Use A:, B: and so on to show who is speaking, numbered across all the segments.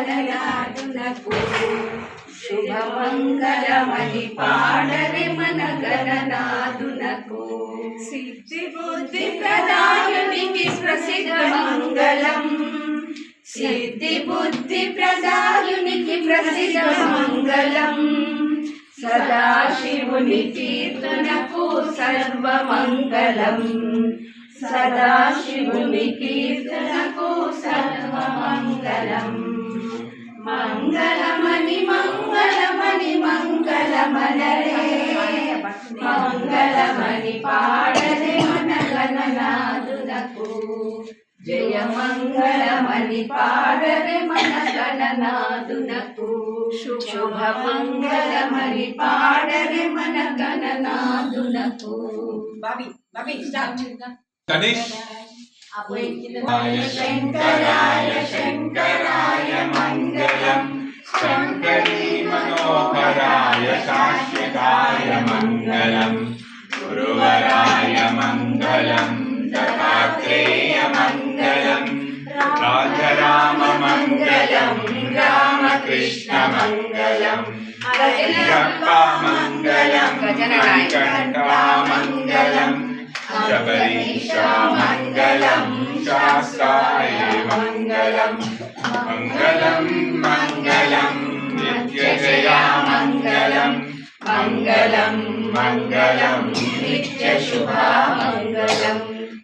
A: గణనాథునకు శుభమంగళమని పాడరే మన గణనాథునకు సిద్ధి బుద్ధి ప్రదాయునికి ప్రసిద్ధ మంగళం సిద్ధి బుద్ధి ప్రదాయునికి ప్రసిద్ధ మంగళం సదాశివుని కీర్తనకు సర్వమంగళం సదాశివుని కీర్తనకు సర్వమంగళం మంగళమని మంగళమని మంగళమనరే మంగళమని పాడరే మన గణనాథునకు జయ మంగళమని పాడరే మన గణనాథునకు శుభమంగళమని పాడరే మన గణనాథునకు
B: గణేష్
A: శంకరాయ శంకరాయ మంగళం
B: శంకరీ మనోహరాయ శాశ్వతాయ మంగళం గురువరాయ మంగళం దత్తాత్రేయ మంగళం రాజరామ మంగళం రామకృష్ణ మంగళం అయ్యప్ప మంగళం వెంకట మంగళం శబరీశ మంగళం శాస్త్రాయ మంగళం మంగళం మంగళం నిత్యజయ మంగళం
A: మంగళం మంగళం నిత్యశుభ మంగళం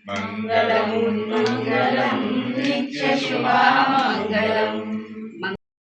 A: మంగళం మంగళం నిత్యశుభ మంగళం